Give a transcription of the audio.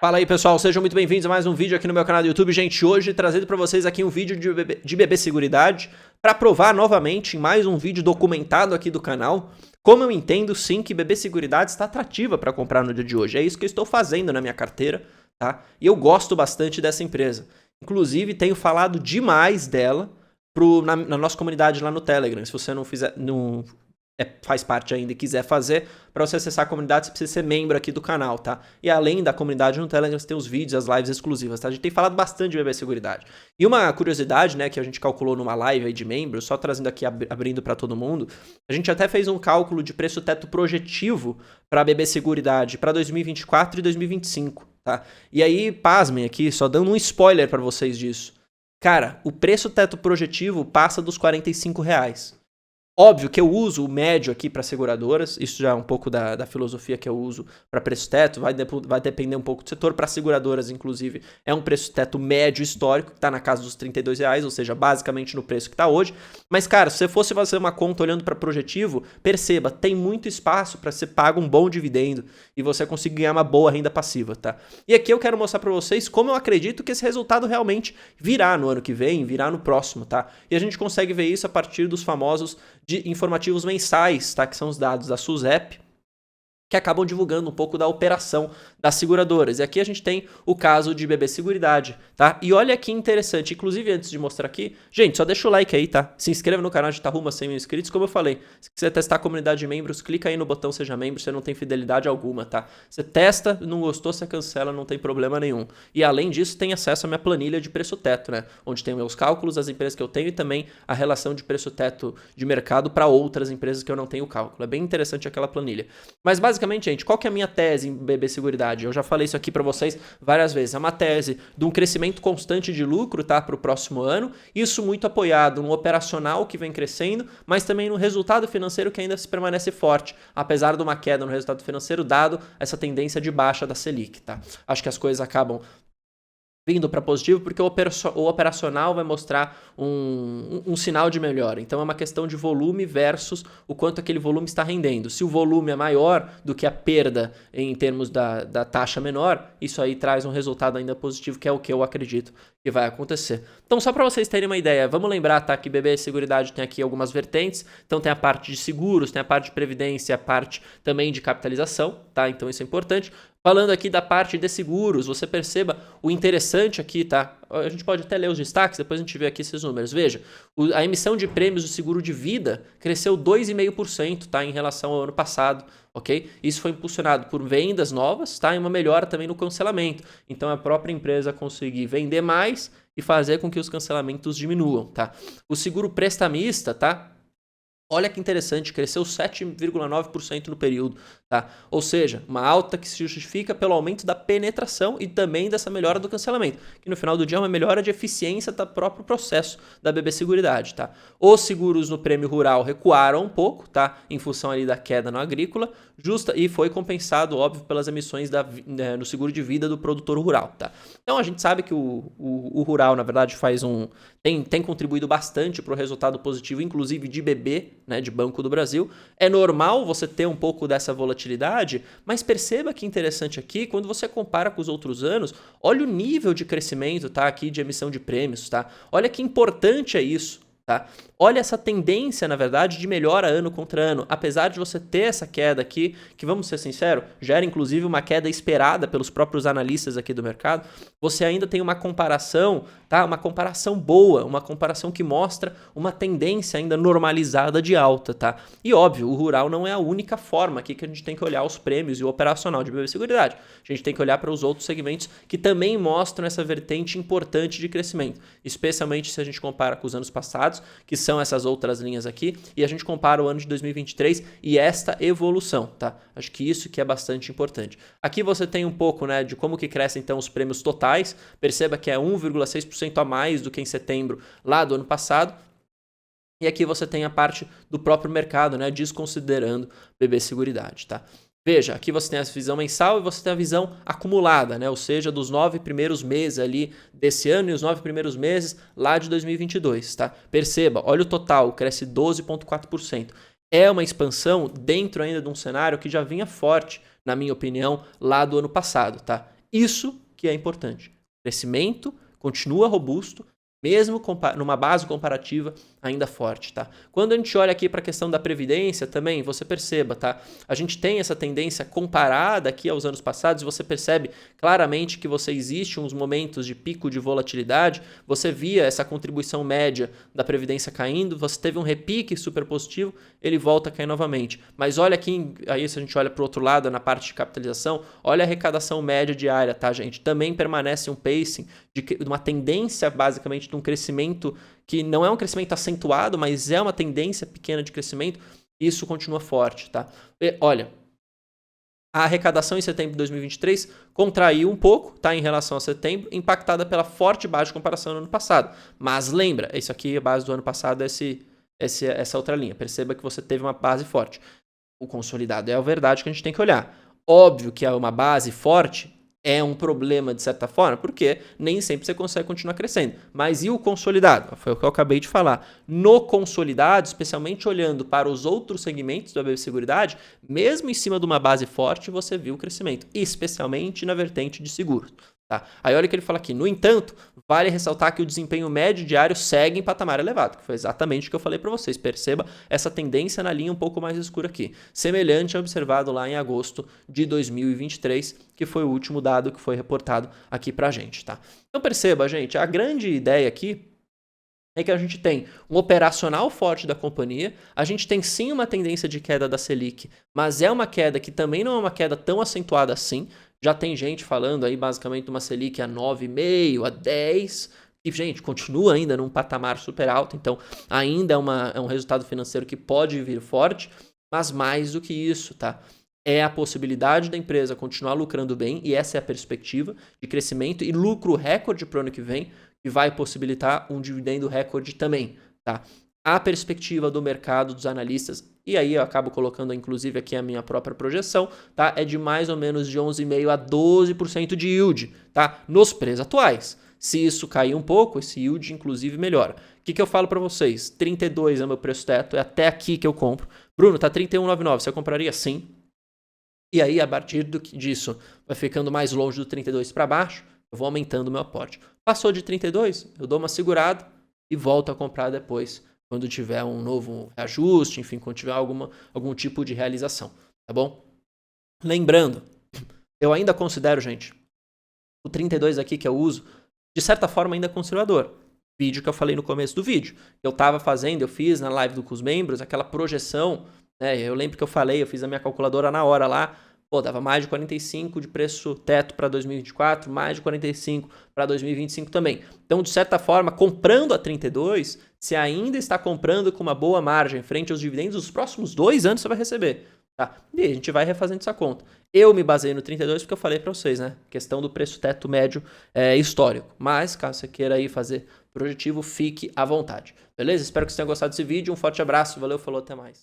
Fala aí pessoal, sejam muito bem-vindos a mais um vídeo aqui no meu canal do YouTube. Gente, hoje trazendo para vocês aqui um vídeo de BB Seguridade para provar novamente em mais um vídeo documentado aqui do canal como eu entendo sim que BB Seguridade está atrativa para comprar no dia de hoje. É isso que eu estou fazendo na minha carteira, tá? E eu gosto bastante dessa empresa. Inclusive tenho falado demais dela na nossa comunidade lá no Telegram. Se você não faz parte ainda e quiser fazer, para você acessar a comunidade você precisa ser membro aqui do canal, tá? E além da comunidade no Telegram, você tem os vídeos, as lives exclusivas, tá? A gente tem falado bastante de BB Seguridade. E uma curiosidade, né, que a gente calculou numa live aí de membros, só trazendo aqui, abrindo para todo mundo, a gente até fez um cálculo de preço teto projetivo para BB Seguridade para 2024 e 2025, tá? E aí, pasmem aqui, só dando um spoiler para vocês disso. Cara, o preço teto projetivo passa dos R$45. Óbvio que eu uso o médio aqui para seguradoras, isso já é um pouco da filosofia que eu uso para preço teto, vai depender um pouco do setor. Para seguradoras, inclusive, é um preço teto médio histórico, que está na casa dos R$32, ou seja, basicamente no preço que está hoje. Mas, cara, se você fosse fazer uma conta olhando para projetivo, perceba, tem muito espaço para você pagar um bom dividendo e você conseguir ganhar uma boa renda passiva, tá? E aqui eu quero mostrar para vocês como eu acredito que esse resultado realmente virá no ano que vem, virá no próximo, tá? E a gente consegue ver isso a partir dos famosos de informativos mensais, tá? Que são os dados da SUSEP, que acabam divulgando um pouco da operação das seguradoras. E aqui a gente tem o caso de BB Seguridade, tá? E olha que interessante, inclusive antes de mostrar aqui, gente, só deixa o like aí, tá? Se inscreva no canal, a gente tá rumo a 100 mil inscritos, como eu falei. Se quiser testar a comunidade de membros, clica aí no botão Seja Membro, você não tem fidelidade alguma, tá? Você testa, não gostou, você cancela, não tem problema nenhum. E além disso, tem acesso à minha planilha de preço teto, né? Onde tem meus cálculos, as empresas que eu tenho e também a relação de preço teto de mercado para outras empresas que eu não tenho cálculo. É bem interessante aquela planilha. Mas basicamente, gente, qual que é a minha tese em BB Seguridade? Eu já falei isso aqui para vocês várias vezes. É uma tese de um crescimento constante de lucro, tá, para o próximo ano. Isso muito apoiado no operacional que vem crescendo, mas também no resultado financeiro que ainda se permanece forte, apesar de uma queda no resultado financeiro, dado essa tendência de baixa da Selic, tá? Acho que as coisas acabam vindo para positivo, porque o operacional vai mostrar um sinal de melhora. Então é uma questão de volume versus o quanto aquele volume está rendendo. Se o volume é maior do que a perda em termos da taxa menor, isso aí traz um resultado ainda positivo, que é o que eu acredito que vai acontecer. Então, só para vocês terem uma ideia, vamos lembrar, tá, que BB Seguridade tem aqui algumas vertentes. Então tem a parte de seguros, tem a parte de previdência, a parte também de capitalização, tá? Então isso é importante. Falando aqui da parte de seguros, você perceba o interessante aqui, tá? A gente pode até ler os destaques, depois a gente vê aqui esses números. Veja, a emissão de prêmios do seguro de vida cresceu 2,5%, tá? Em relação ao ano passado, ok? Isso foi impulsionado por vendas novas, tá? E uma melhora também no cancelamento. Então a própria empresa conseguir vender mais e fazer com que os cancelamentos diminuam, tá? O seguro prestamista, tá? Olha que interessante, cresceu 7,9% no período, tá? Ou seja, uma alta que se justifica pelo aumento da penetração e também dessa melhora do cancelamento, que no final do dia é uma melhora de eficiência do próprio processo da BB Seguridade, tá? Os seguros no prêmio rural recuaram um pouco, tá? Em função ali da queda no agrícola, e foi compensado, óbvio, pelas emissões no seguro de vida do produtor rural, tá? Então a gente sabe que o rural, na verdade, tem contribuído bastante para o resultado positivo, inclusive de BB, né, de Banco do Brasil. É normal você ter um pouco dessa volatilidade, mas perceba que interessante aqui, quando você compara com os outros anos, olha o nível de crescimento, tá, aqui de emissão de prêmios, tá? Olha que importante é isso, tá? Olha essa tendência, na verdade, de melhora ano contra ano. Apesar de você ter essa queda aqui, que vamos ser sinceros, gera inclusive uma queda esperada pelos próprios analistas aqui do mercado, você ainda tem uma comparação, tá? Uma comparação boa, uma comparação que mostra uma tendência ainda normalizada de alta, tá? E óbvio, o rural não é a única forma aqui que a gente tem que olhar os prêmios e o operacional de BB Seguridade. A gente tem que olhar para os outros segmentos que também mostram essa vertente importante de crescimento, especialmente se a gente compara com os anos passados, que são essas outras linhas aqui, e a gente compara o ano de 2023 e esta evolução, tá? Acho que isso que é bastante importante. Aqui você tem um pouco, né, de como que crescem então os prêmios totais. Perceba que é 1,6% a mais do que em setembro lá do ano passado. E aqui você tem a parte do próprio mercado, né, desconsiderando BB Seguridade, tá? Veja, aqui você tem a visão mensal e você tem a visão acumulada, né? Ou seja, dos 9 primeiros meses ali desse ano e os 9 primeiros meses lá de 2022, tá? Perceba, olha o total, cresce 12,4%. É uma expansão dentro ainda de um cenário que já vinha forte, na minha opinião, lá do ano passado, tá? Isso que é importante. O crescimento continua robusto, mesmo numa base comparativa ainda forte, tá? Quando a gente olha aqui para a questão da previdência também, você perceba, tá? A gente tem essa tendência comparada aqui aos anos passados, você percebe claramente que existe uns momentos de pico de volatilidade, você via essa contribuição média da previdência caindo, você teve um repique super positivo, ele volta a cair novamente. Mas olha aqui, aí se a gente olha para o outro lado, na parte de capitalização, olha a arrecadação média diária, tá, gente? Também permanece um pacing de uma tendência basicamente de um crescimento que não é um crescimento acentuado, mas é uma tendência pequena de crescimento, isso continua forte, tá? E, olha, a arrecadação em setembro de 2023 contraiu um pouco, tá, em relação a setembro, impactada pela forte base de comparação no ano passado. Mas lembra, isso aqui, a base do ano passado, essa outra linha. Perceba que você teve uma base forte. O consolidado é a verdade que a gente tem que olhar. Óbvio que é uma base forte é um problema, de certa forma, porque nem sempre você consegue continuar crescendo. Mas e o consolidado? Foi o que eu acabei de falar. No consolidado, especialmente olhando para os outros segmentos da BB Seguridade, mesmo em cima de uma base forte, você viu o crescimento, especialmente na vertente de seguros. Tá? Aí olha o que ele fala aqui. No entanto, vale ressaltar que o desempenho médio diário segue em patamar elevado, que foi exatamente o que eu falei para vocês. Perceba essa tendência na linha um pouco mais escura aqui, semelhante ao observado lá em agosto de 2023, que foi o último dado que foi reportado aqui para a gente. Tá? Então perceba, gente, a grande ideia aqui é que a gente tem um operacional forte da companhia, a gente tem sim uma tendência de queda da Selic, mas é uma queda que também não é uma queda tão acentuada assim. Já tem gente falando aí basicamente uma Selic a 9,5, a 10, e gente, continua ainda num patamar super alto, então ainda é um resultado financeiro que pode vir forte, mas mais do que isso, tá? É a possibilidade da empresa continuar lucrando bem, e essa é a perspectiva de crescimento e lucro recorde para o ano que vem, que vai possibilitar um dividendo recorde também, tá? A perspectiva do mercado, dos analistas, e aí eu acabo colocando inclusive aqui a minha própria projeção, tá? É de mais ou menos de 11,5% a 12% de yield, tá? Nos preços atuais. Se isso cair um pouco, esse yield inclusive melhora. O que eu falo para vocês? 32 é meu preço teto, é até aqui que eu compro. Bruno, tá 31,99, você compraria? Sim. E aí, a partir disso, vai ficando mais longe do 32 para baixo, eu vou aumentando o meu aporte. Passou de 32, eu dou uma segurada e volto a comprar depois, quando tiver um novo reajuste, enfim, quando tiver algum tipo de realização, tá bom? Lembrando, eu ainda considero, gente, o 32 aqui que eu uso, de certa forma ainda conservador. Vídeo que eu falei no começo do vídeo. Eu fiz na live com os membros, aquela projeção, né? Eu lembro que eu fiz a minha calculadora na hora lá, pô, dava mais de 45 de preço teto para 2024, mais de 45 para 2025 também. Então, de certa forma, comprando a 32, se ainda está comprando com uma boa margem frente aos dividendos, os próximos 2 anos você vai receber. Tá? E a gente vai refazendo essa conta. Eu me baseei no 32 porque eu falei para vocês, né? Questão do preço teto médio histórico. Mas, caso você queira aí fazer projetivo, fique à vontade. Beleza? Espero que vocês tenham gostado desse vídeo. Um forte abraço. Valeu, falou, até mais.